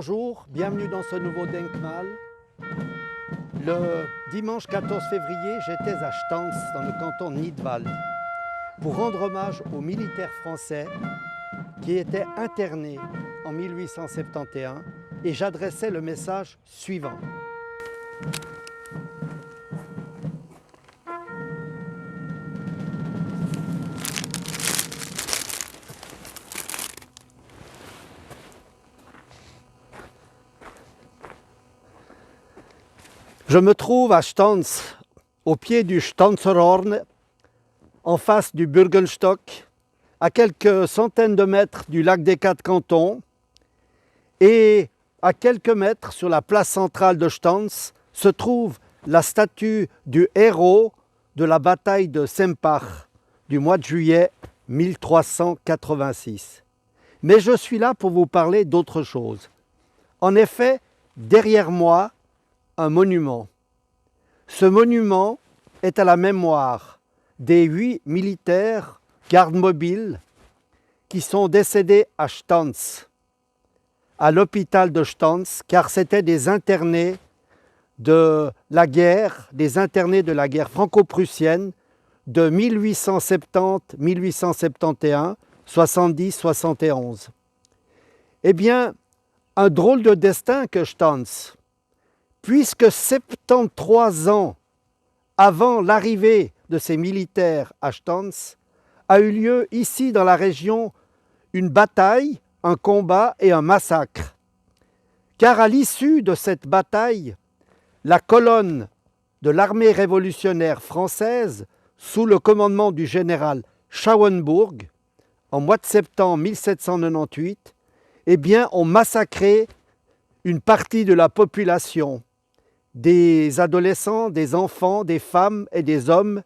Bonjour, bienvenue dans ce nouveau Denkmal. Le dimanche 14 février, j'étais à Stans, dans le canton de Nidwald, pour rendre hommage aux militaires français qui étaient internés en 1871 et j'adressais le message suivant. Je me trouve à Stans, au pied du Stanzerhorn, en face du Bürgenstock, à quelques centaines de mètres du lac des Quatre Cantons, et à quelques mètres sur la place centrale de Stans se trouve la statue du héros de la bataille de Sempach du mois de juillet 1386. Mais je suis là pour vous parler d'autre chose. En effet, derrière moi, un monument. Ce monument est à la mémoire des 8 militaires gardes mobiles qui sont décédés à Stans, à l'hôpital de Stans, car c'étaient des internés de la guerre, franco-prussienne de 1870-1871, 70-71. Eh bien, un drôle de destin que Stans, puisque 73 ans avant l'arrivée de ces militaires à Stans, a eu lieu ici dans la région une bataille, un combat et un massacre. Car à l'issue de cette bataille, la colonne de l'armée révolutionnaire française, sous le commandement du général Schauenburg, en mois de septembre 1798, eh bien, ont massacré une partie de la population, des adolescents, des enfants, des femmes et des hommes,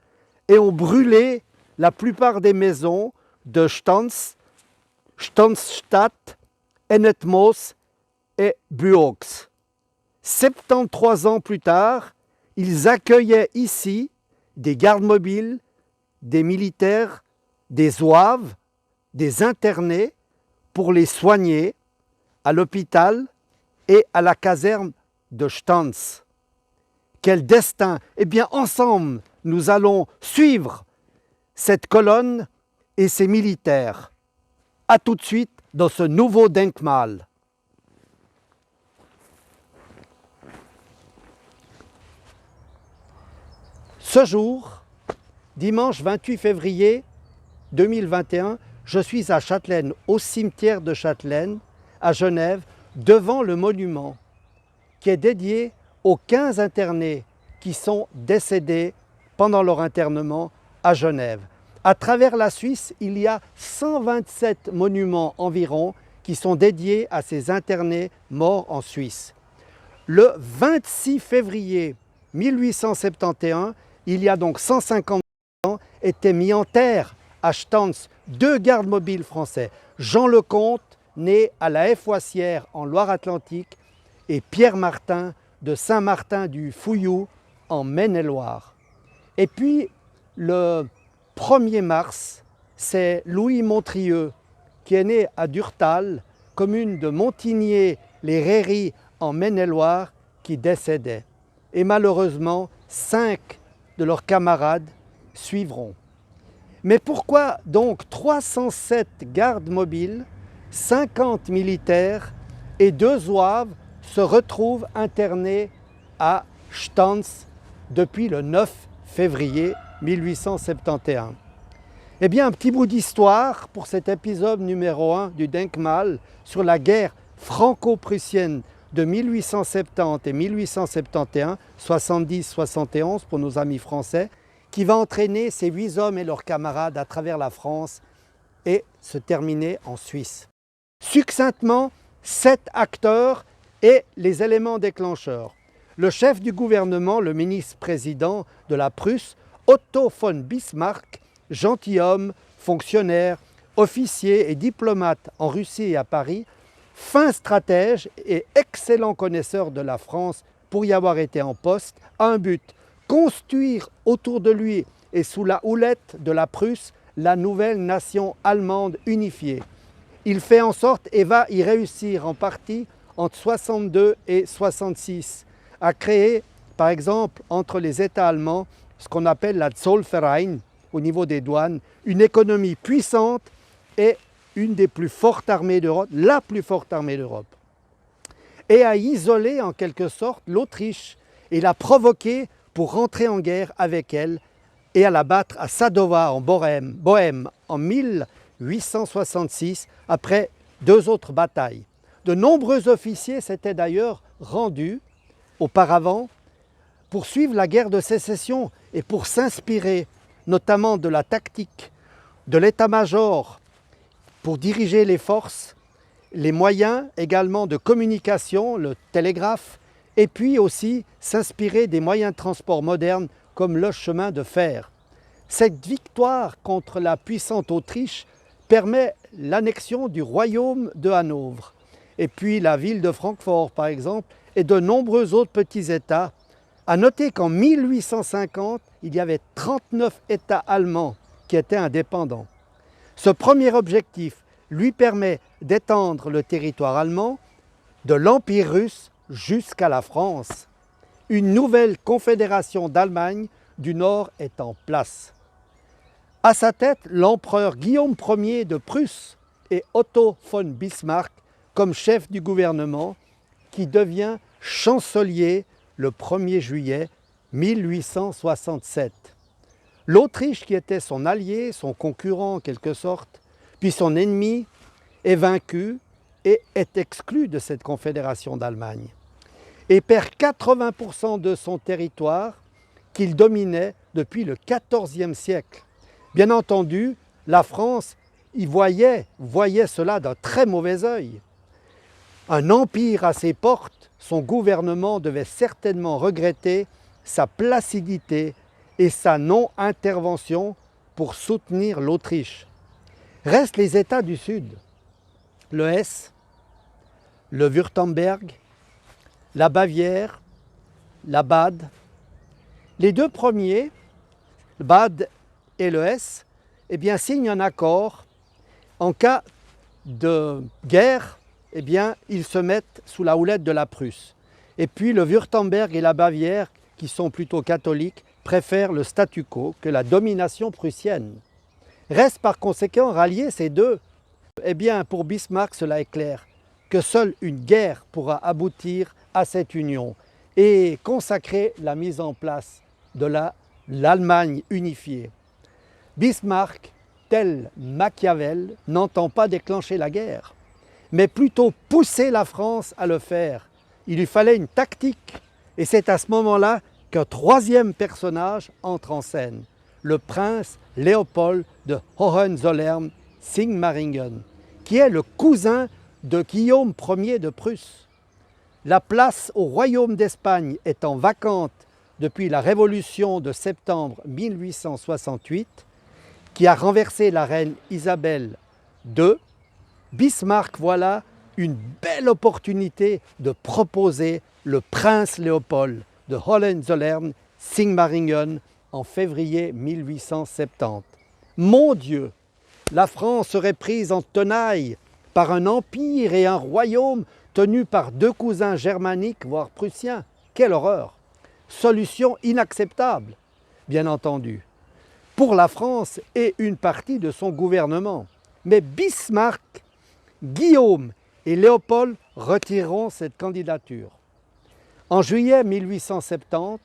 et ont brûlé la plupart des maisons de Stans, Stansstadt, Ennetmoos et Buox. 73 ans plus tard, ils accueillaient ici des gardes mobiles, des militaires, des zouaves, des internés pour les soigner à l'hôpital et à la caserne de Stans. Quel destin! Eh bien, ensemble, nous allons suivre cette colonne et ces militaires. A tout de suite dans ce nouveau Denkmal. Ce jour, dimanche 28 février 2021, je suis à Châtelaine, au cimetière de Châtelaine, à Genève, devant le monument qui est dédié aux 15 internés qui sont décédés pendant leur internement à Genève. À travers la Suisse, il y a 127 monuments environ qui sont dédiés à ces internés morts en Suisse. Le 26 février 1871, il y a donc 150 ans, étaient mis en terre à Stans 2 gardes mobiles français. Jean Lecomte, né à la Haye-Foissière en Loire-Atlantique, et Pierre Martin de Saint-Martin-du-Fouillou en Maine-et-Loire. Et puis le 1er mars, c'est Louis Montrieux qui est né à Durtal, commune de Montigné-les-Rairies en Maine-et-Loire, qui décédait. Et malheureusement, 5 de leurs camarades suivront. Mais pourquoi donc 307 gardes mobiles, 50 militaires et 2 zouaves se retrouvent internés à Stans depuis le 9 février 1871. Eh bien, un petit bout d'histoire pour cet épisode numéro 1 du Denkmal sur la guerre franco-prussienne de 1870 et 1871, 70-71 pour nos amis français, qui va entraîner ces 8 hommes et leurs camarades à travers la France et se terminer en Suisse. Succinctement, 7 acteurs et les éléments déclencheurs. Le chef du gouvernement, le ministre-président de la Prusse, Otto von Bismarck, gentilhomme, fonctionnaire, officier et diplomate en Russie et à Paris, fin stratège et excellent connaisseur de la France pour y avoir été en poste, a un but: construire autour de lui et sous la houlette de la Prusse la nouvelle nation allemande unifiée. Il fait en sorte et va y réussir en partie entre 62 et 66, a créé, par exemple, entre les États allemands, ce qu'on appelle la Zollverein, au niveau des douanes, une économie puissante et une des plus fortes armées d'Europe, la plus forte armée d'Europe. Et a isolé en quelque sorte l'Autriche et l'a provoquée pour rentrer en guerre avec elle et à la battre à Sadowa en Bohême en 1866 après 2 autres batailles. De nombreux officiers s'étaient d'ailleurs rendus auparavant pour suivre la guerre de sécession et pour s'inspirer notamment de la tactique, de l'état-major pour diriger les forces, les moyens également de communication, le télégraphe, et puis aussi s'inspirer des moyens de transport modernes comme le chemin de fer. Cette victoire contre la puissante Autriche permet l'annexion du royaume de Hanovre, et puis la ville de Francfort par exemple, et de nombreux autres petits États. À noter qu'en 1850, il y avait 39 États allemands qui étaient indépendants. Ce premier objectif lui permet d'étendre le territoire allemand de l'Empire russe jusqu'à la France. Une nouvelle confédération d'Allemagne du Nord est en place. À sa tête, l'empereur Guillaume Ier de Prusse et Otto von Bismarck comme chef du gouvernement qui devient chancelier le 1er juillet 1867. L'Autriche, qui était son allié, son concurrent en quelque sorte, puis son ennemi, est vaincue et est exclue de cette confédération d'Allemagne et perd 80% de son territoire qu'il dominait depuis le XIVe siècle. Bien entendu, la France y voyait cela d'un très mauvais œil. Un empire à ses portes, son gouvernement devait certainement regretter sa placidité et sa non-intervention pour soutenir l'Autriche. Restent les États du Sud, le Hesse, le Wurtemberg, la Bavière, la Bade. Les 2 premiers, le Bade et le Hesse, eh bien, signent un accord. En cas de guerre, eh bien, ils se mettent sous la houlette de la Prusse. Et puis le Wurtemberg et la Bavière, qui sont plutôt catholiques, préfèrent le statu quo que la domination prussienne. Reste par conséquent rallier ces deux. Eh bien, pour Bismarck, cela est clair, que seule une guerre pourra aboutir à cette union et consacrer la mise en place de l'Allemagne unifiée. Bismarck, tel Machiavel, n'entend pas déclencher la guerre, mais plutôt pousser la France à le faire. Il lui fallait une tactique, et c'est à ce moment-là qu'un 3e personnage entre en scène, le prince Léopold de Hohenzollern-Sigmaringen, qui est le cousin de Guillaume Ier de Prusse. La place au royaume d'Espagne étant vacante depuis la Révolution de septembre 1868, qui a renversé la reine Isabelle II, Bismarck voilà une belle opportunité de proposer le prince Léopold de Hohenzollern-Sigmaringen en février 1870. Mon Dieu, la France serait prise en tenaille par un empire et un royaume tenus par 2 cousins germaniques, voire prussiens. Quelle horreur! Solution inacceptable, bien entendu, pour la France et une partie de son gouvernement. Mais Bismarck, Guillaume et Léopold retireront cette candidature. En juillet 1870,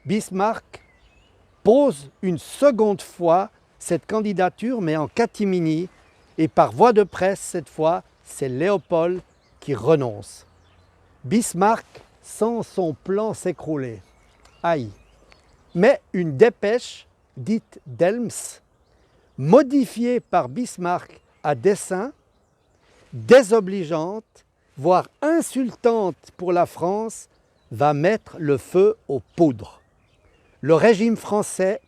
Bismarck pose une seconde fois cette candidature, mais en catimini, et par voie de presse cette fois, c'est Léopold qui renonce. Bismarck sent son plan s'écrouler. Aïe! Mais une dépêche, dite d'Helms, modifiée par Bismarck à dessein, désobligeante, voire insultante pour la France, va mettre le feu aux poudres. Le régime français,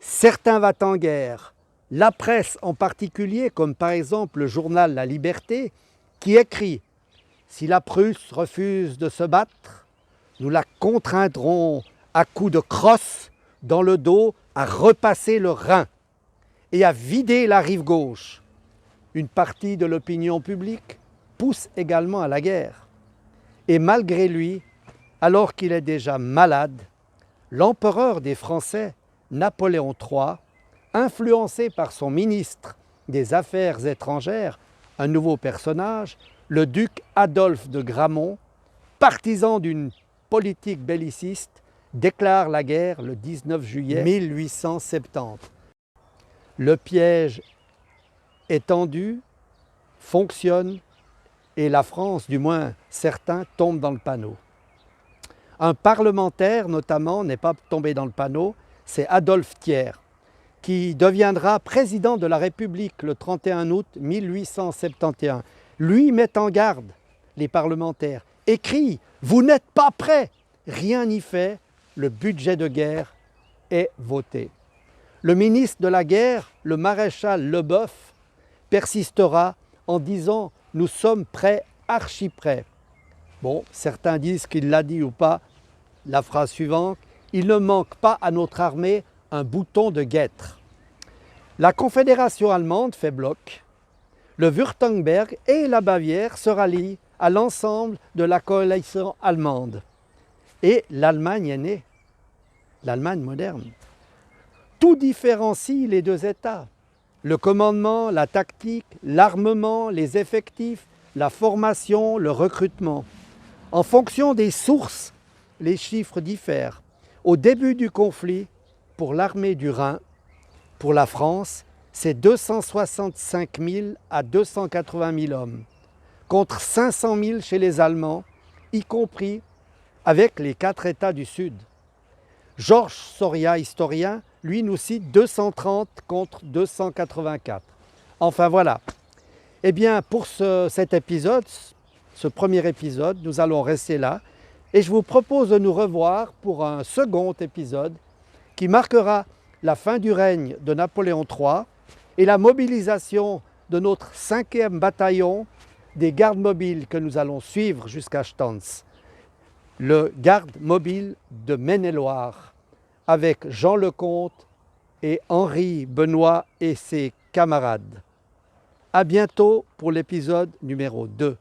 certain va en guerre, la presse en particulier, comme par exemple le journal La Liberté, qui écrit « Si la Prusse refuse de se battre, nous la contraindrons à coups de crosse dans le dos à repasser le Rhin et à vider la rive gauche. » Une partie de l'opinion publique pousse également à la guerre. Et malgré lui, alors qu'il est déjà malade, l'empereur des Français, Napoléon III, influencé par son ministre des Affaires étrangères, un nouveau personnage, le duc Adolphe de Gramont, partisan d'une politique belliciste, déclare la guerre le 19 juillet 1870. Le piège est tendu, fonctionne, et la France, du moins certains, tombe dans le panneau. Un parlementaire, notamment, n'est pas tombé dans le panneau, c'est Adolphe Thiers, qui deviendra président de la République le 31 août 1871. Lui met en garde les parlementaires et crie « Vous n'êtes pas prêts !» Rien n'y fait, le budget de guerre est voté. Le ministre de la guerre, le maréchal Leboeuf, persistera en disant « Nous sommes prêts, archi prêts ». Bon, certains disent qu'il l'a dit ou pas. La phrase suivante, « Il ne manque pas à notre armée un bouton de guêtre ». La Confédération allemande fait bloc. Le Wurtemberg et la Bavière se rallient à l'ensemble de la coalition allemande. Et l'Allemagne est née, l'Allemagne moderne. Tout différencie les deux États. Le commandement, la tactique, l'armement, les effectifs, la formation, le recrutement. En fonction des sources, les chiffres diffèrent. Au début du conflit, pour l'armée du Rhin, pour la France, c'est 265 000 à 280 000 hommes, contre 500 000 chez les Allemands, y compris avec les 4 États du Sud. Georges Soria, historien, lui nous cite 230 contre 284. Enfin voilà. Eh bien pour cet épisode, ce premier épisode, nous allons rester là et je vous propose de nous revoir pour un second épisode qui marquera la fin du règne de Napoléon III et la mobilisation de notre 5e bataillon des gardes mobiles que nous allons suivre jusqu'à Stans, le garde mobile de Maine-et-Loire, avec Jean Lecomte et Henri Benoît et ses camarades. À bientôt pour l'épisode numéro 2.